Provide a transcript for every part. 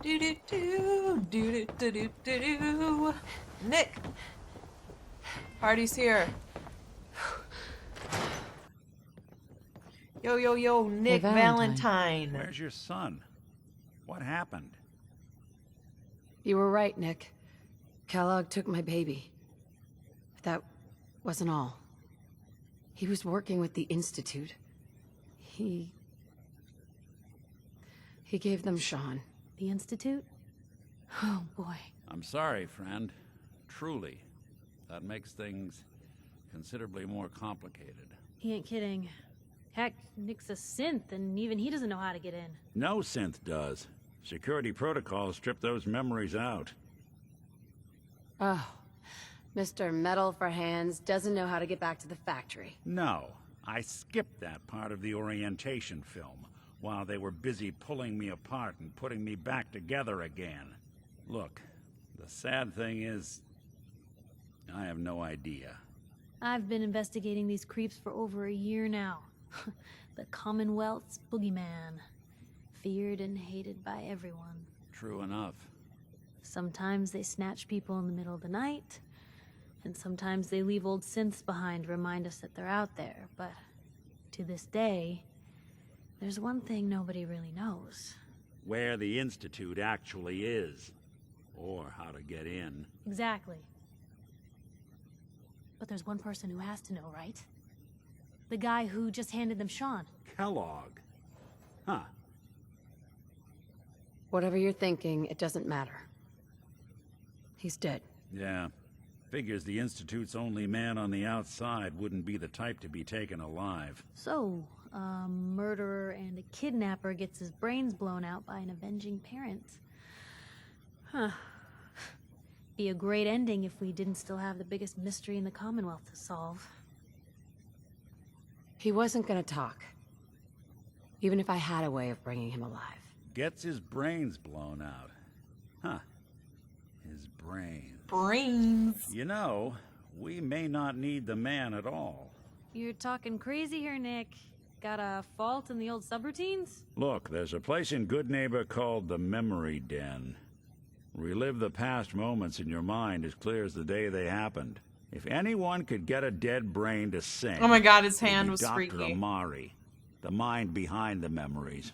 Do do do do do do do do. Nick, party's here. Yo yo yo, Nick Valentine. Where's your son? What happened? You were right, Nick. Kellogg took my baby. But that wasn't all. He was working with the Institute. He gave them Shaun. The Institute? Oh, boy. I'm sorry, friend. Truly. That makes things considerably more complicated. He ain't kidding. Heck, Nick's a synth, and even he doesn't know how to get in. No synth does. Security protocols strip those memories out. Oh, Mr. Metal for Hands doesn't know how to get back to the factory. No, I skipped that part of the orientation film while they were busy pulling me apart and putting me back together again. Look, the sad thing is, I have no idea. I've been investigating these creeps for over a year now. The Commonwealth's boogeyman. Feared and hated by everyone. True enough. Sometimes they snatch people in the middle of the night, and sometimes they leave old synths behind to remind us that they're out there, but to this day, there's one thing nobody really knows. Where the Institute actually is. Or how to get in. Exactly. But there's one person who has to know, right? The guy who just handed them Shaun. Kellogg. Huh. Whatever you're thinking, it doesn't matter. He's dead. Yeah. Figures the Institute's only man on the outside wouldn't be the type to be taken alive. So, a murderer and a kidnapper gets his brains blown out by an avenging parent. Huh. Be a great ending if we didn't still have the biggest mystery in the Commonwealth to solve. He wasn't gonna talk. Even if I had a way of bringing him alive. Gets his brains blown out. Huh. His brains. Brains. You know, we may not need the man at all. You're talking crazy here, Nick. Got a fault in the old subroutines? Look, there's a place in Good Neighbor called the Memory Den. Relive the past moments in your mind as clear as the day they happened. If anyone could get a dead brain to sing... Oh my god, his hand it'd be was Dr. freaky. Amari, the mind behind the memories.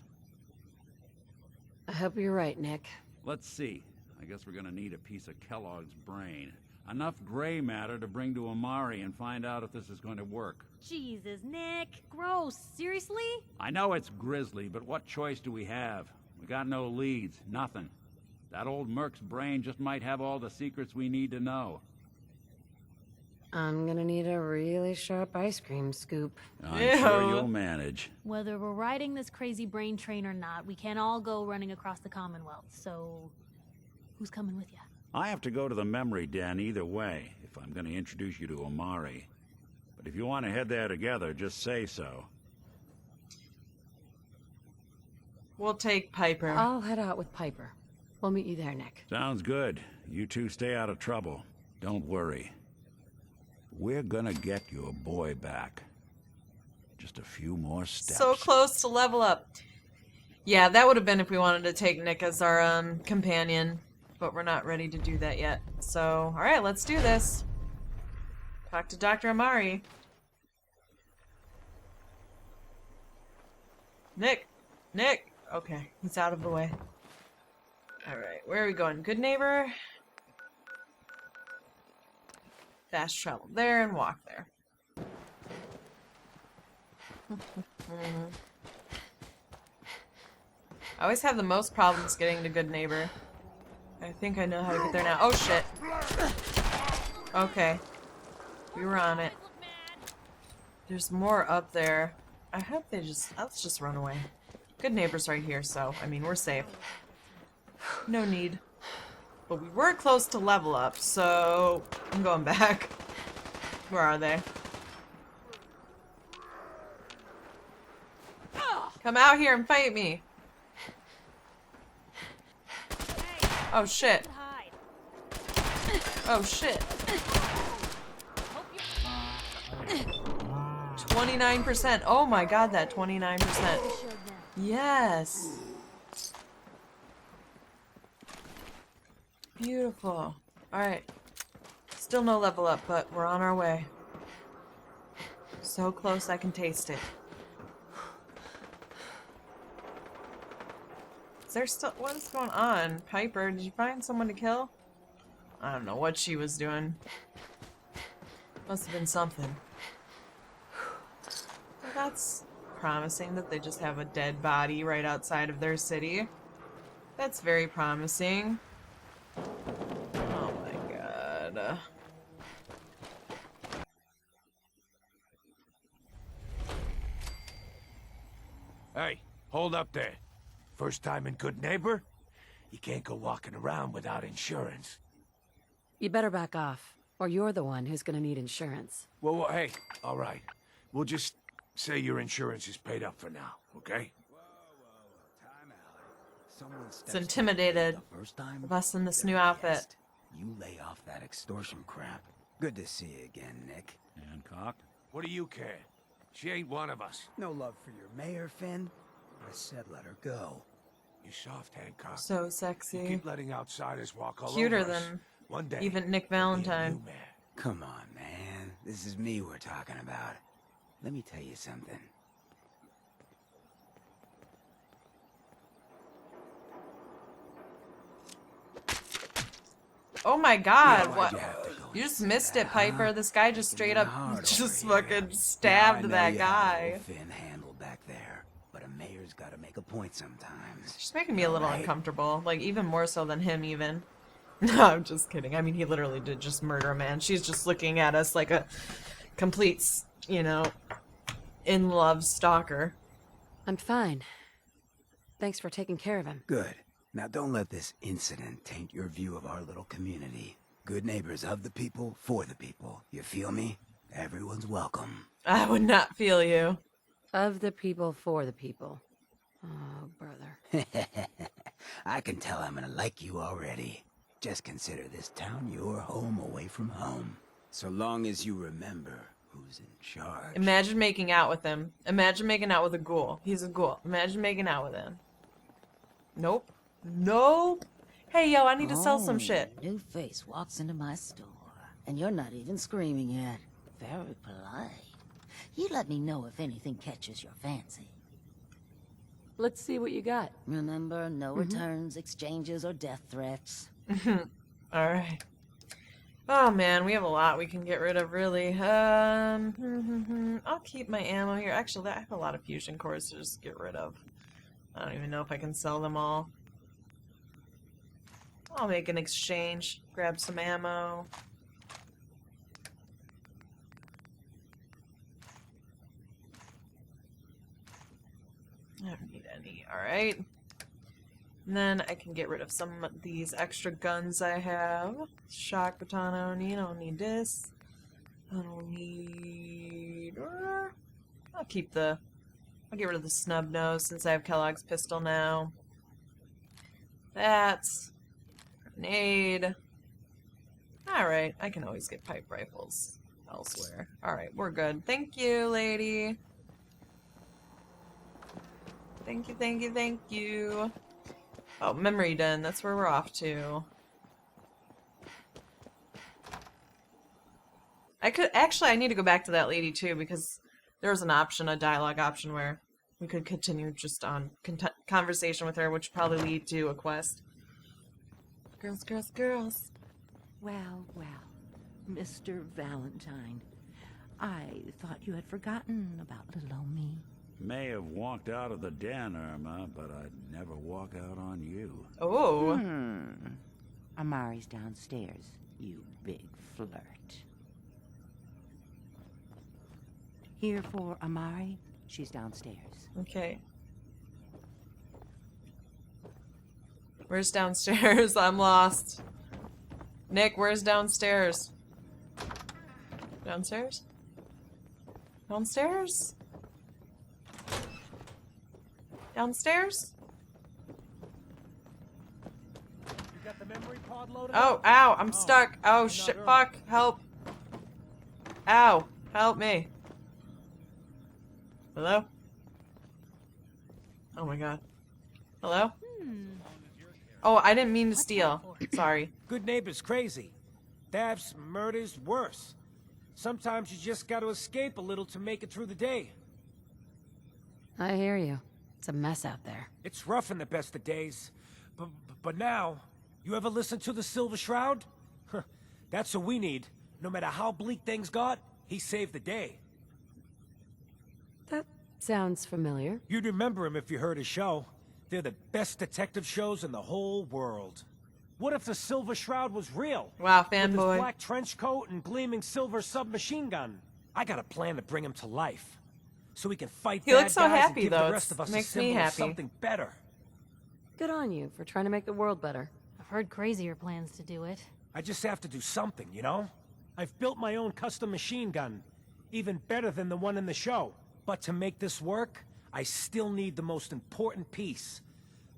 I hope you're right, Nick. Let's see. I guess we're gonna need a piece of Kellogg's brain. Enough gray matter to bring to Amari and find out if this is going to work. Jesus, Nick. Gross. Seriously? I know it's grisly, but what choice do we have? We got no leads, nothing. That old Merc's brain just might have all the secrets we need to know. I'm gonna need a really sharp ice cream scoop. I'm sure you'll manage. Whether we're riding this crazy brain train or not, we can't all go running across the Commonwealth, so... who's coming with you? I have to go to the memory den either way, if I'm going to introduce you to Amari. But if you want to head there together, just say so. We'll take Piper. I'll head out with Piper. We'll meet you there, Nick. Sounds good. You two stay out of trouble. Don't worry. We're gonna get your boy back. Just a few more steps. So close to level up. Yeah, that would have been if we wanted to take Nick as our companion. But we're not ready to do that yet. So, alright, let's do this. Talk to Dr. Amari. Nick! Nick! Okay, he's out of the way. Alright, where are we going? Good Neighbor? Fast travel there and walk there. I always have the most problems getting to Good Neighbor. I think I know how to get there now. Oh shit. Okay. We were on it. There's more up there. I hope they just... let's just run away. Good Neighbor's right here, so, I mean, we're safe. No need. But we were close to level up, so... I'm going back. Where are they? Come out here and fight me! Oh shit. Oh shit. 29%. Oh my god, that 29%. Yes. Beautiful. Alright. Still no level up, but we're on our way. So close I can taste it. Is there still... What is going on? Piper, did you find someone to kill? I don't know what she was doing. Must have been something. Well, that's promising that they just have a dead body right outside of their city. That's very promising. Oh my god. Hey, hold up there. First time in Good Neighbor? You can't go walking around without insurance. You better back off, or you're the one who's gonna need insurance. Well, hey, all right. We'll just say your insurance is paid up for now, okay? Time out. Someone It's intimidated the first time of us in this new they're outfit. guessed. You lay off that extortion crap. Good to see you again, Nick. Hancock? What do you care? She ain't one of us. No love for your mayor, Finn? I said let her go. You soft, Hancock. So You sexy. keep letting outsiders walk all Cuter over us. than One day, even Nick you'll be a Valentine. new man. Come on, man. This is me we're talking about. Let me tell you something. Oh my god, Why'd what? you have to go You just and missed say it, that, Piper. huh? This guy just straight Making it up hard just over here. fucking Now, stabbed I know that you had guy. old Finn handled back there, but a mayor's gotta make a point sometimes. She's making me a little Right. uncomfortable. Like, even more so than him, even. No, I'm just kidding. I mean, he literally did just murder a man. She's just looking at us like a complete, you know, in-love stalker. I'm fine. Thanks for taking care of him. Good. Now don't let this incident taint your view of our little community. Good neighbors of the people, for the people. You feel me? Everyone's welcome. I would not feel you. Of the people, for the people. Oh, brother. I can tell I'm gonna like you already. Just consider this town your home away from home. So long as you remember who's in charge. Imagine making out with him. Imagine making out with a ghoul. He's a ghoul. Imagine making out with him. Nope. Nope. Hey, yo, I need to sell some shit. New face walks into my store, and you're not even screaming yet. Very polite. You let me know if anything catches your fancy. Let's see what you got. Remember, no returns, exchanges, or death threats. Alright. Oh man, we have a lot we can get rid of, really. I'll keep my ammo here. Actually, I have a lot of fusion cores to just get rid of. I don't even know if I can sell them all. I'll make an exchange. Grab some ammo. I don't need any. Alright. And then I can get rid of some of these extra guns I have. Shock baton I don't need. I don't need this. I don't need... I'll keep the... I'll get rid of the snub nose since I have Kellogg's pistol now. That's... Grenade. Alright, I can always get pipe rifles elsewhere. Alright, we're good. Thank you, lady. Thank you, thank you, thank you. Oh, memory den. That's where we're off to. I need to go back to that lady too because there was an option, a dialogue option where we could continue just on conversation with her, which would probably lead to a quest. Girls, girls, girls. Well, well, Mr. Valentine, I thought you had forgotten about little old me. May have walked out of the den, Irma, but I'd never walk out on you. Oh. Amari's downstairs, you big flirt. Here for Amari, she's downstairs. Okay. Where's downstairs? I'm lost. Nick, where's downstairs? Downstairs? Downstairs? Downstairs? You got the memory pod loaded? Oh, ow, I'm stuck. Oh, shit, fuck, help. Ow, help me. Hello? Oh my god. Hello? Oh, I didn't mean to steal. Sorry. Good neighbor's crazy. Thefts, murders, worse. Sometimes you just gotta escape a little to make it through the day. I hear you. It's a mess out there. It's rough in the best of days. But now, you ever listen to the Silver Shroud? Huh, that's what we need. No matter how bleak things got, he saved the day. That sounds familiar. You'd remember him if you heard his show. They're the best detective shows in the whole world. What if the Silver Shroud was real? Wow, With his fanboy. black trench coat and gleaming silver submachine gun. I got a plan to bring him to life. So we can fight He bad looks so guys happy, and give though. the rest of us a Makes me symbol of happy. something better. Good on you for trying to make the world better. I've heard crazier plans to do it. I just have to do something, you know? I've built my own custom machine gun. Even better than the one in the show. But to make this work, I still need the most important piece.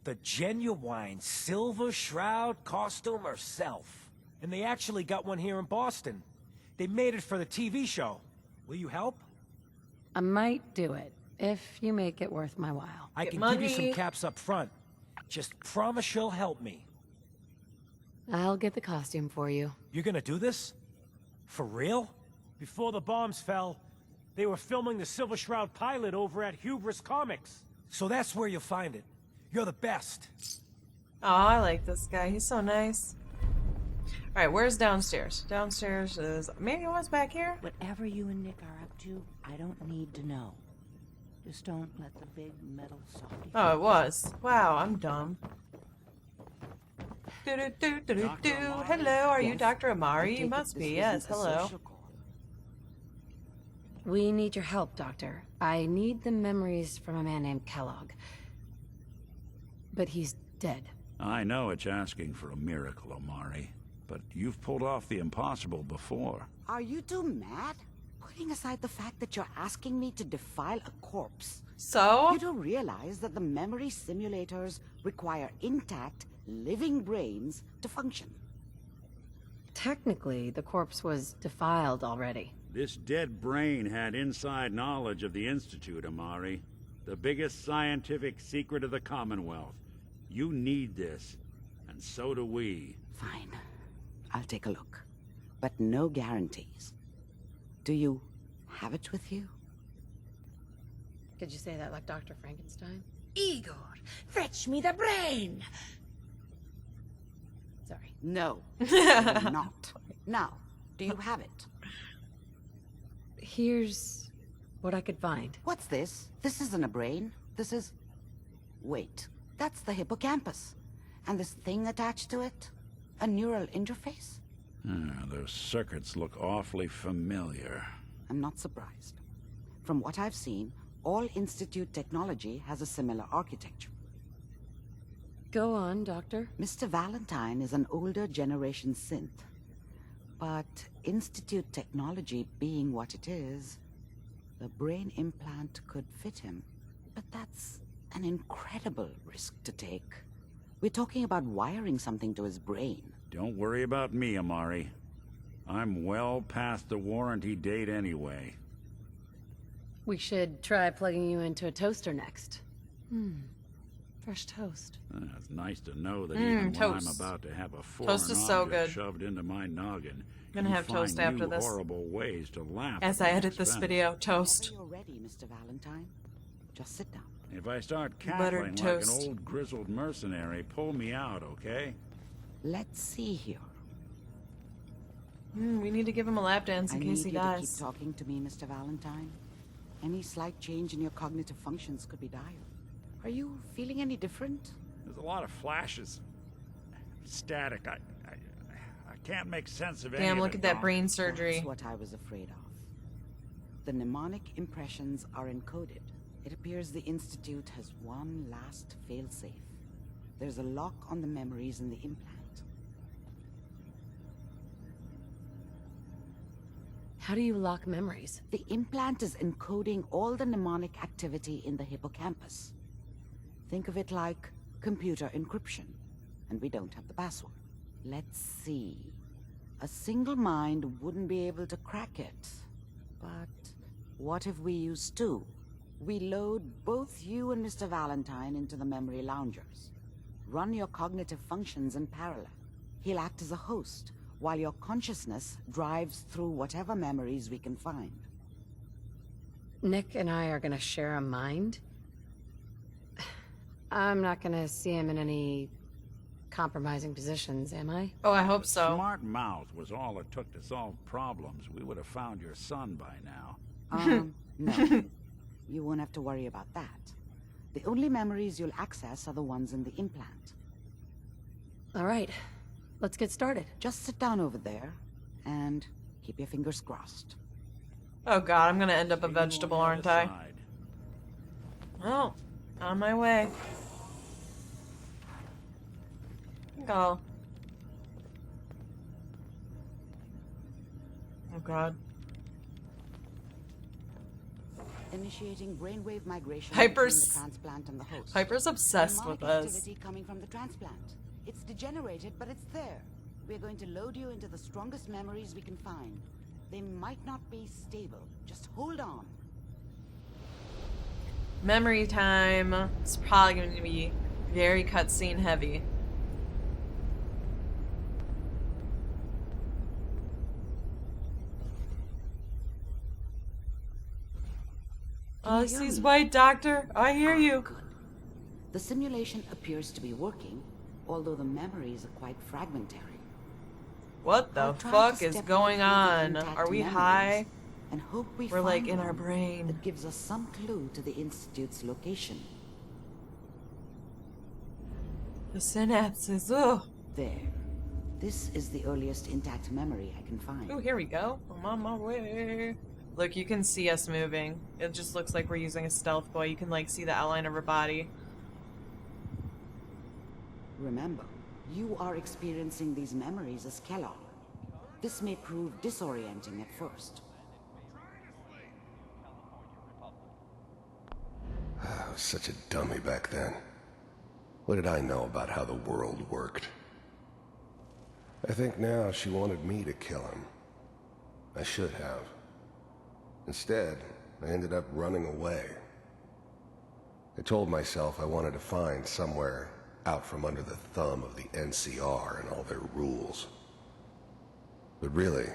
The genuine Silver Shroud costume herself. And they actually got one here in Boston. They made it for the TV show. Will you help? I might do it, if you make it worth my while. I Get can give you some money. caps up front. Just promise you'll help me. I'll get the costume for you. You're gonna do this? For real? Before the bombs fell, they were filming the Silver Shroud pilot over at Hubris Comics. So that's where you'll find it. You're the best. Oh, I like this guy. He's so nice. Alright, where's downstairs? Downstairs is... Maybe it was back here? Whatever you and Nick are up to, I don't need to know. Just don't let the big metal softy... Oh, it was. Wow, I'm dumb. Do-do-do-do-do-do. Hello, are you Yes. Dr. I Amari? take You it must this be, isn't yes. a Hello. social call. We need your help, Doctor. I need the memories from a man named Kellogg. But he's dead. I know it's asking for a miracle, Amari, but you've pulled off the impossible before. Are you two mad? Putting aside the fact that you're asking me to defile a corpse, So? you don't realize that the memory simulators require intact, living brains to function. Technically, the corpse was defiled already. This dead brain had inside knowledge of the Institute, Amari. The biggest scientific secret of the Commonwealth. You need this, and so do we. Fine. I'll take a look. But no guarantees. Do you have it with you? Could you say that like Dr. Frankenstein? Igor, fetch me the brain! Sorry. No, I will not. Now, do you have it? Here's what I could find. What's this? This isn't a brain. This is... Wait, that's the hippocampus. And this thing attached to it? A neural interface? Those circuits look awfully familiar. I'm not surprised. From what I've seen, all Institute technology has a similar architecture. Go on, Doctor. Mr. Valentine is an older generation synth. But Institute technology being what it is, the brain implant could fit him. But that's an incredible risk to take. We're talking about wiring something to his brain. Don't worry about me, Amari. I'm well past the warranty date anyway. We should try plugging you into a toaster next. Fresh toast. It's nice to know that even when I'm toast. about to have a foreign Toast is so object good. shoved into my noggin, Gonna you have find toast after new this. horrible ways to laugh As at I my edit this expense. video, toast. Whenever you're ready, Mr. Valentine. Just sit down. If I start Buttered cackling like toast. an old grizzled mercenary, pull me out, okay? Let's see here. We need to give him a lap dance I in need case he you to keep dies. talking to me, Mr. Valentine. Any slight change in your cognitive functions could be dire. Are you feeling any different? There's a lot of flashes. Static. I can't make sense of any Damn, of look it. at that brain That's surgery. what I was afraid of. The mnemonic impressions are encoded. It appears the Institute has one last failsafe. There's a lock on the memories in the implant. How do you lock memories? The implant is encoding all the mnemonic activity in the hippocampus. Think of it like computer encryption, and we don't have the password. Let's see. A single mind wouldn't be able to crack it. But what if we use two? We load both you and Mr. Valentine into the memory loungers. Run your cognitive functions in parallel. He'll act as a host, while your consciousness drives through whatever memories we can find. Nick and I are gonna share a mind? I'm not gonna see him in any compromising positions, am I? Oh, I hope so. Smart mouth was all it took to solve problems. We would have found your son by now. No. You won't have to worry about that. The only memories you'll access are the ones in the implant. All right, let's get started. Just sit down over there, and keep your fingers crossed. Oh god, I'm gonna end up a See you on vegetable, the aren't other I? side. Well, on my way. Go. Oh god. Initiating brainwave migration Piper's- between the transplant and the host. Piper's obsessed with Mnemonic us. activity coming from the transplant. It's degenerated, but it's there. We're going to load you into the strongest memories we can find. They might not be stable. Just hold on. Memory time. It's probably going to be very cutscene heavy. All I see is white, Doctor. I hear you. Good. The simulation appears to be working, although the memories are quite fragmentary. What the I'll try fuck to is step you going through the on? intact Are we memories high? And hope we We're find like in our one brain. that gives us some clue to the Institute's location. The synapses. Ugh. There. This is the earliest intact memory I can find. Oh, here we go. I'm on my way. Look, you can see us moving. It just looks like we're using a stealth boy. You can like see the outline of her body. Remember, you are experiencing these memories as Kellogg. This may prove disorienting at first. I was such a dummy back then. What did I know about how the world worked? I think now she wanted me to kill him. I should have. Instead, I ended up running away. I told myself I wanted to find somewhere out from under the thumb of the NCR and all their rules. But really,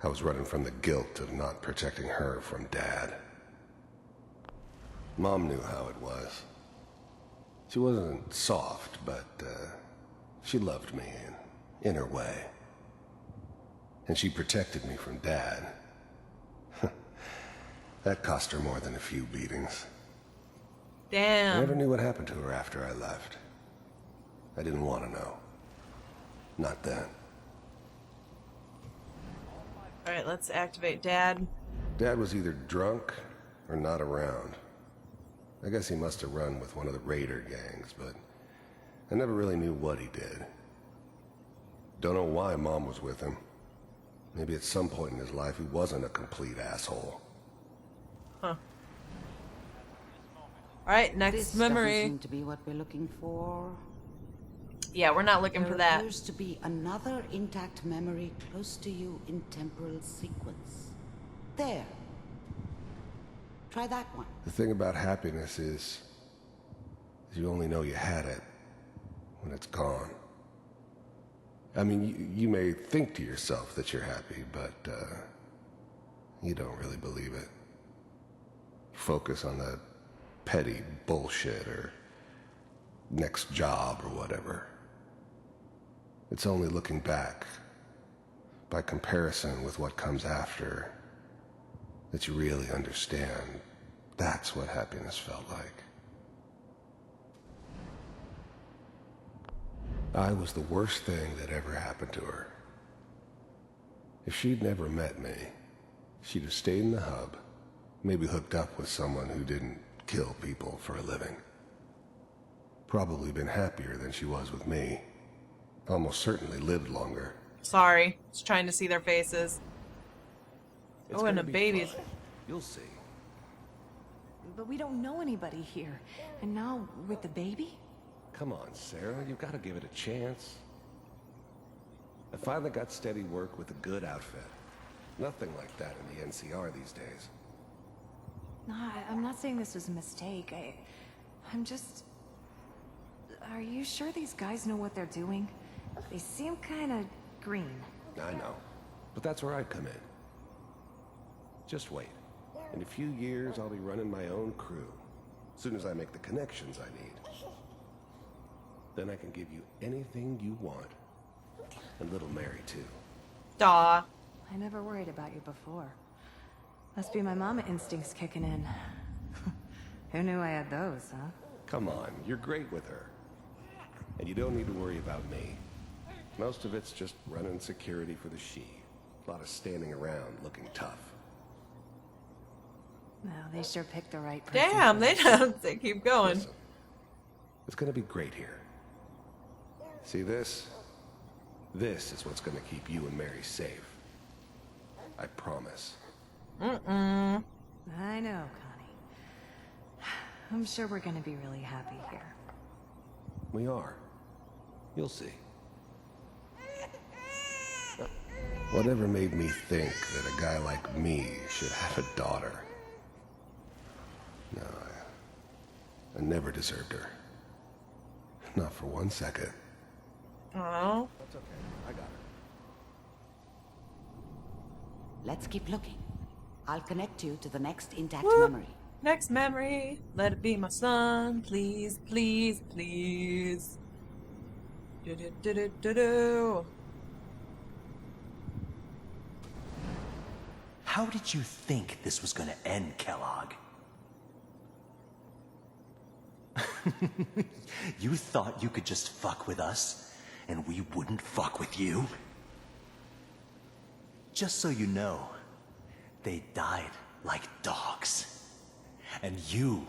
I was running from the guilt of not protecting her from Dad. Mom knew how it was. She wasn't soft, but she loved me in her way. And she protected me from Dad. That cost her more than a few beatings. I Damn. never knew what happened to her after I left. I didn't want to know. Not then. Alright, let's activate Dad. Dad was either drunk or not around. I guess he must have run with one of the raider gangs, but I never really knew what he did. Don't know why Mom was with him. Maybe at some point in his life he wasn't a complete asshole. Huh. Alright, next This memory. doesn't seem to be what we're looking for. Yeah, we're not looking There for that. appears to be another intact memory close to you in temporal sequence. There. Try that one. The thing about happiness is you only know you had it when it's gone. I mean, you may think to yourself that you're happy, but you don't really believe it. Focus on that petty bullshit or next job or whatever. It's only looking back, by comparison with what comes after, that you really understand that's what happiness felt like. I was the worst thing that ever happened to her. If she'd never met me, she'd have stayed in the hub, maybe hooked up with someone who didn't kill people for a living. Probably been happier than she was with me. Almost certainly lived longer. Sorry. Just trying to see their faces. It's Oh, and gonna a be baby's. fine. You'll see. But we don't know anybody here. And now, with the baby? Come on, Sarah, you've got to give it a chance. I finally got steady work with a good outfit. Nothing like that in the NCR these days. No, I'm not saying this was a mistake. I'm just... Are you sure these guys know what they're doing? They seem kinda green. I know. But that's where I come in. Just wait. In a few years, I'll be running my own crew. As soon as I make the connections I need. Then I can give you anything you want. And little Mary, too. Aw. I never worried about you before. Must be my mama instincts kicking in. Who knew I had those, huh? Come on, you're great with her. And you don't need to worry about me. Most of it's just running security for the she. A lot of standing around looking tough. No, they sure picked the right person. Damn, they don't. They keep going. Listen, it's gonna be great here. See this? This is what's gonna keep you and Mary safe. I promise. I know, Connie. I'm sure we're gonna be really happy here. We are. You'll see. Whatever made me think that a guy like me should have a daughter? No, I never deserved her. Not for 1 second. Oh. That's okay. I got her. Let's keep looking. I'll connect you to the next intact Whoop. memory. Next memory. Let it be my son. Please, please, please. Do-do-do-do-do-do. How did you think this was gonna end, Kellogg? You thought you could just fuck with us, and we wouldn't fuck with you? Just so you know, they died like dogs. And you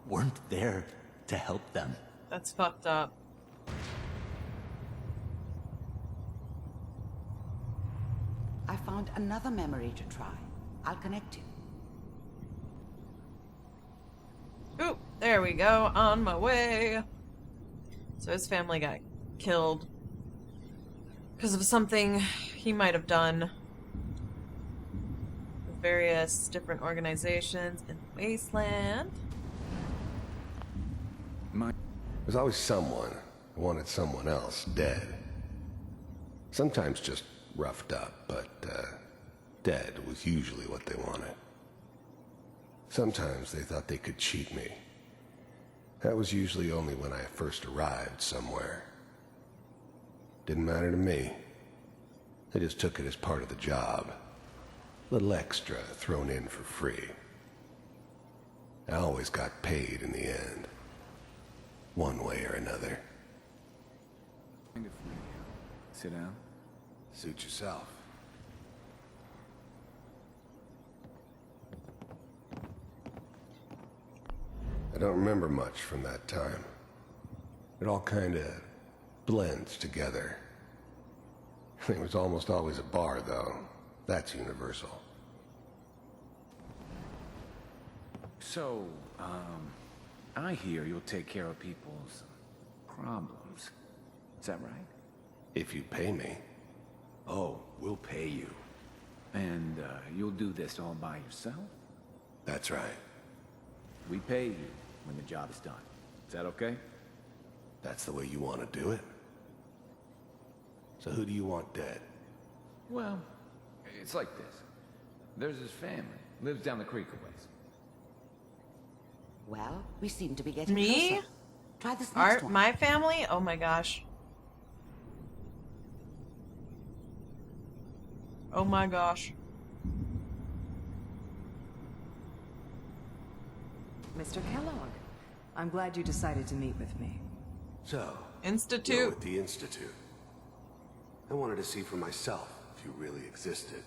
weren't there to help them. That's fucked up. I found another memory to try. I'll connect you. Oop, there we go. On my way. So his family got killed because of something he might have done with various different organizations in the wasteland. There's always someone who wanted someone else dead. Sometimes just roughed up, but dead was usually what they wanted. Sometimes they thought they could cheat me. That was usually only when I first arrived somewhere. Didn't matter to me. They just took it as part of the job. Little extra thrown in for free. I always got paid in the end. One way or another. If we sit down. Suit yourself. I don't remember much from that time. It all kinda blends together. It was almost always a bar, though. That's universal. So, I hear you'll take care of people's problems. Is that right? If you pay me. Oh, we'll pay you. And, you'll do this all by yourself? That's right. We pay you when the job is done. Is that okay? That's the way you want to do it. So who do you want dead? Well, it's like this. There's his family. Lives down the creek a ways. Well, we seem to be getting Me? closer. Try this next one. My family? Oh my gosh. Oh my gosh. Mr. Kellogg, I'm glad you decided to meet with me. So, Institute. you're with the Institute. I wanted to see for myself if you really existed.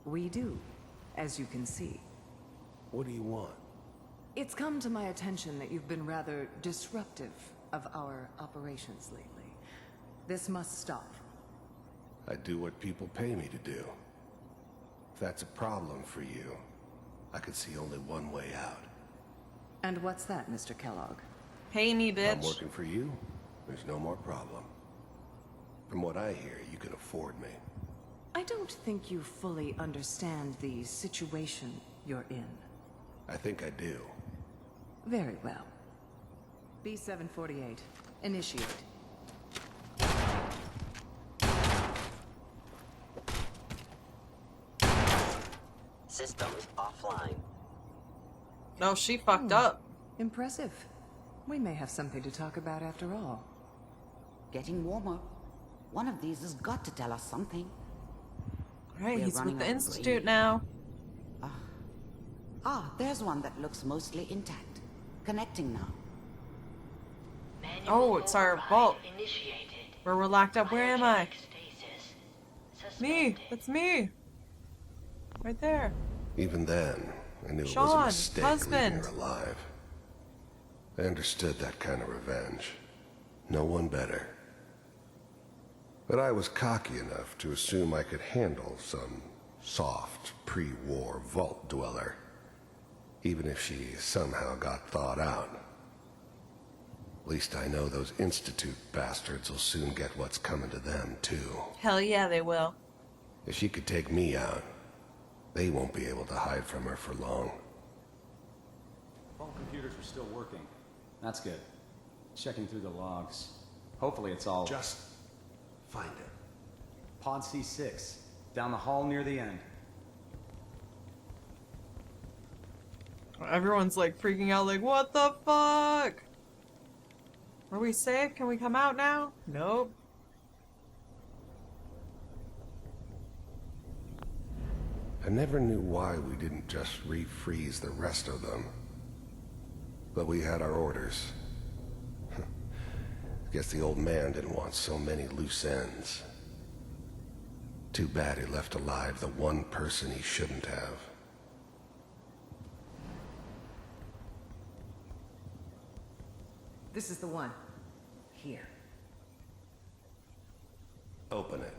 We do, as you can see. What do you want? It's come to my attention that you've been rather disruptive of our operations lately. This must stop. I do what people pay me to do. If that's a problem for you, I could see only one way out. And what's that, Mr. Kellogg? Pay me, If I'm bitch. working for you, there's no more problem. From what I hear, you can afford me. I don't think you fully understand the situation you're in. I think I do. Very well. B-748, initiate. Systems offline. No, she fucked up. Impressive. We may have something to talk about after all. Getting warmer. One of these has got to tell us something. Alright, We're he's running with the out of Institute breed. now. There's one that looks mostly intact. Connecting now. Oh, it's our vault. Where we're locked up. Where am I? Me! That's me! Right there. Even then, I knew it was a Shaun, mistake husband. leaving her alive. I understood that kind of revenge. No one better. But I was cocky enough to assume I could handle some soft, pre-war vault dweller, even if she somehow got thawed out. At least I know those Institute bastards will soon get what's coming to them, too. Hell yeah, they will. If she could take me out, they won't be able to hide from her for long. Phone computers are still working. That's good. Checking through the logs. Hopefully it's all... Just find it. Pod C6. Down the hall near the end. Everyone's like freaking out like, what the fuck? Are we safe? Can we come out now? Nope. I never knew why we didn't just refreeze the rest of them. But we had our orders. Guess the old man didn't want so many loose ends. Too bad he left alive the one person he shouldn't have. This is the one. Here. Open it.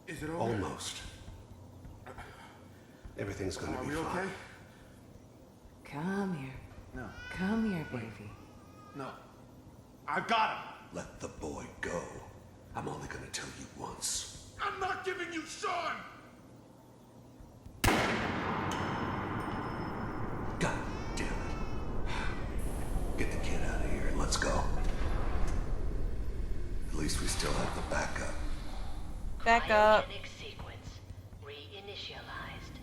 Is it over? Almost. Everything's gonna be fine. Okay? Come here. No. Come here, baby. No. I got him. Let the boy go. I'm only gonna tell you once. I'm not giving you Shaun! God damn it. Get the kid out of here and let's go. At least we still have the backup. Back up. Sequence reinitialized.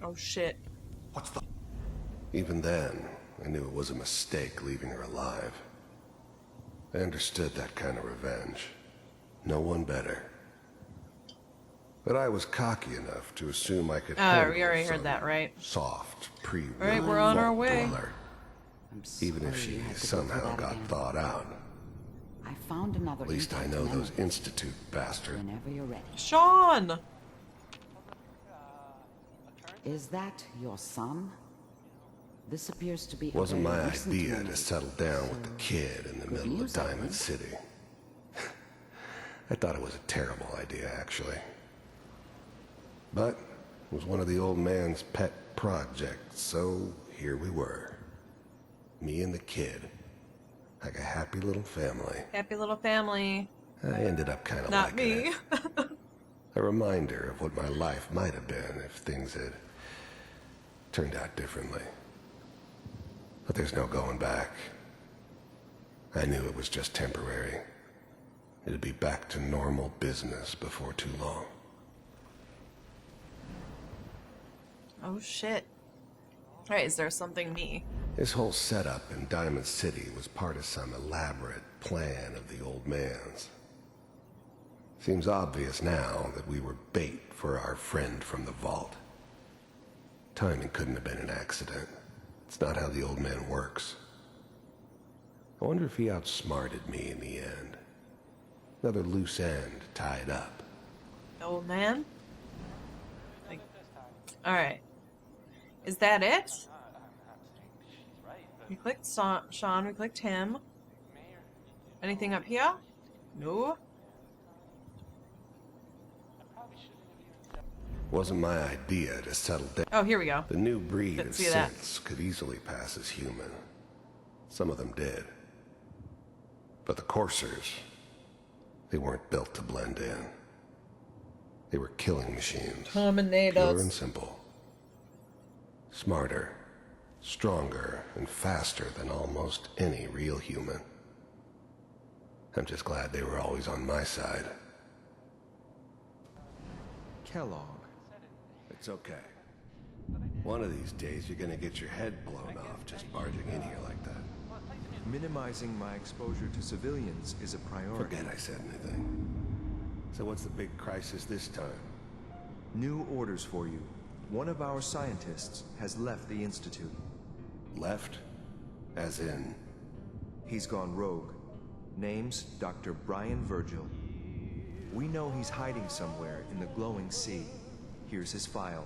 Oh shit. What's the... Even then, I knew it was a mistake leaving her alive. I understood that kind of revenge. No one better. But I was cocky enough to assume I could handle We already heard some that, right? soft, pre-war Alright, we're on our way. dweller, even if she somehow got thawed out. I found another. At least I know those Institute bastards. Whenever you're ready. Shaun! Is that your son? This appears to be. Wasn't a very my recent idea memory. to settle down with the kid in the middle of news, I Diamond think. City. I thought it was a terrible idea, actually. But it was one of the old man's pet projects, so here we were. Me and the kid. Like a happy little family. Happy little family. I ended up kind of Not liking me. it. A reminder of what my life might have been if things had turned out differently. But there's no going back. I knew it was just temporary. It'd be back to normal business before too long. Oh shit. Alright, is there something me? This whole setup in Diamond City was part of some elaborate plan of the old man's. Seems obvious now that we were bait for our friend from the vault. Timing couldn't have been an accident. It's not how the old man works. I wonder if he outsmarted me in the end. Another loose end tied up. Old man? Like, alright. Is that it? We clicked Shaun, we clicked him. Anything up here? No. Wasn't my idea to settle down. Oh, here we go. The new breed Didn't of see that. synths could easily pass as human. Some of them did. But the coursers, they weren't built to blend in. They were killing machines. Pure and Terminators. simple. Smarter, stronger, and faster than almost any real human. I'm just glad they were always on my side. Kellogg. It's okay. One of these days you're gonna get your head blown off just barging in here like that. Minimizing my exposure to civilians is a priority. Forget I said anything. So what's the big crisis this time? New orders for you. One of our scientists has left the Institute. Left? As in? He's gone rogue. Name's Dr. Brian Virgil. We know he's hiding somewhere in the glowing sea. Here's his file.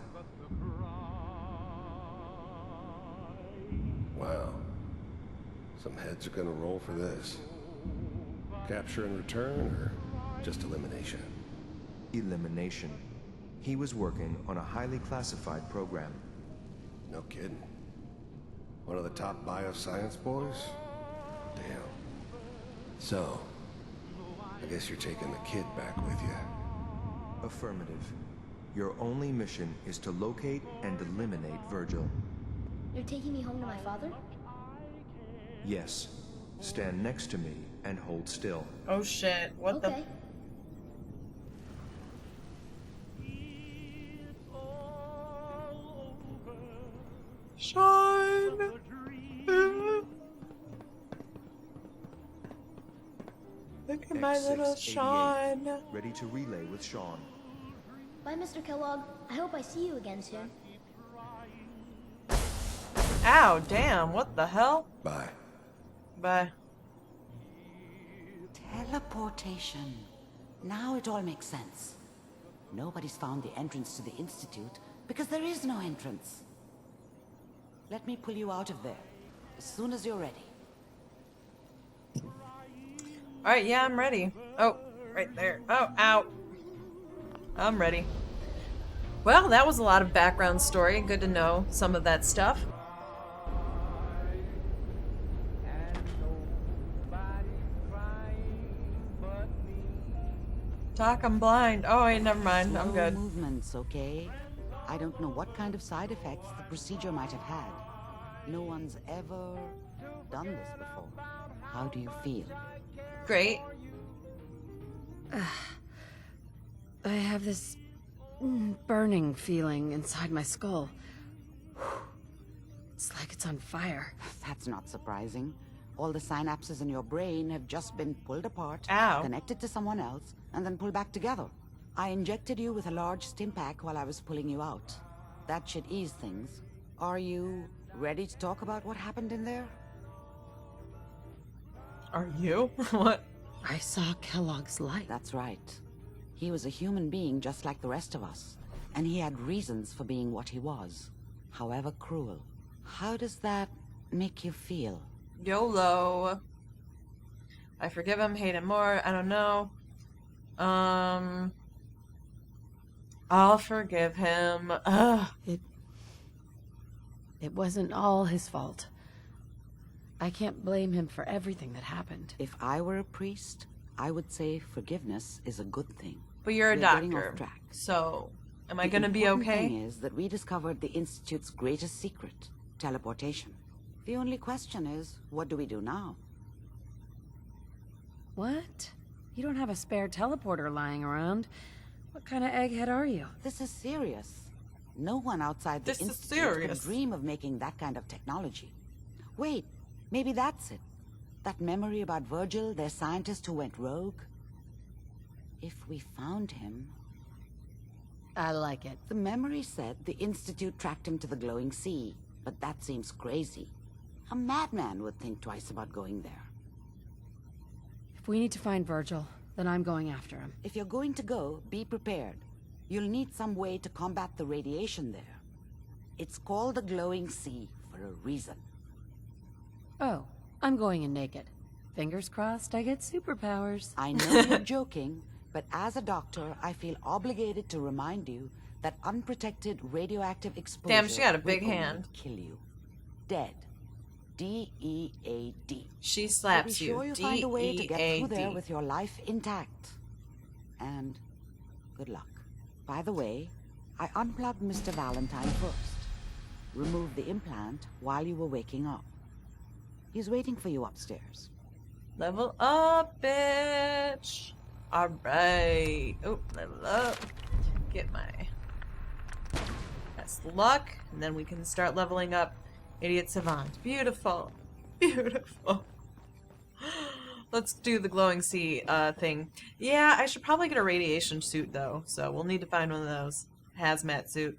Wow. Some heads are gonna roll for this. Capture and return, or just elimination? Elimination. He was working on a highly classified program. No kidding. One of the top bioscience boys? Damn. So, I guess you're taking the kid back with you. Affirmative. Your only mission is to locate and eliminate Virgil. You're taking me home to my father? Yes. Stand next to me and hold still. Oh shit, what the... Shaun! Look at my little Shaun. Ready to relay with Shaun. Bye, Mr. Kellogg. I hope I see you again soon. Ow, damn, what the hell? Bye. Bye. Teleportation. Now it all makes sense. Nobody's found the entrance to the Institute because there is no entrance. Let me pull you out of there as soon as you're ready. Alright, yeah, I'm ready. Oh, right there. Oh, ow. I'm ready. Well, that was a lot of background story. Good to know some of that stuff. Doc, I'm blind. Oh, wait, never mind. I'm good. Slow movements, okay? I don't know what kind of side effects the procedure might have had. No one's ever done this before. How do you feel? Great. I have this burning feeling inside my skull. It's like it's on fire. That's not surprising. All the synapses in your brain have just been pulled apart, connected to someone else, and then pulled back together. I injected you with a large stim pack while I was pulling you out. That should ease things. Are you ready to talk about what happened in there? Are you? What? I saw Kellogg's light. That's right. He was a human being just like the rest of us. And he had reasons for being what he was, however cruel. How does that make you feel? YOLO. I forgive him, hate him more. I don't know. I'll forgive him. Ugh. It wasn't all his fault. I can't blame him for everything that happened. If I were a priest, I would say forgiveness is a good thing. But you're a We're getting doctor, off track. so am I gonna be The okay? important thing is that we discovered the Institute's greatest secret, teleportation. The only question is, what do we do now? What? You don't have a spare teleporter lying around. What kind of egghead are you? This is serious. No one outside the This is Institute serious. could dream of making that kind of technology. Wait, maybe that's it. That memory about Virgil, their scientist who went rogue? If we found him... I like it. The memory said the Institute tracked him to the glowing sea, but that seems crazy. A madman would think twice about going there. If we need to find Virgil, then I'm going after him. If you're going to go, be prepared. You'll need some way to combat the radiation there. It's called the glowing sea for a reason. Oh, I'm going in naked. Fingers crossed I get superpowers. I know you're joking, but as a doctor, I feel obligated to remind you that unprotected radioactive exposure Damn, she got a big will only hand. kill you. Dead. D-E-A-D. She So slaps be you. sure you find a way to get through there D-E-A-D. with your life intact. And good luck. By the way, I unplugged Mr. Valentine first. removed the implant while you were waking up. He's waiting for you upstairs. Level up, bitch. Alright. Oh, level up. Get my best luck. And then we can start leveling up Idiot Savant. Beautiful. Beautiful. Let's do the glowing sea thing. Yeah, I should probably get a radiation suit though. So we'll need to find one of those. Hazmat suit.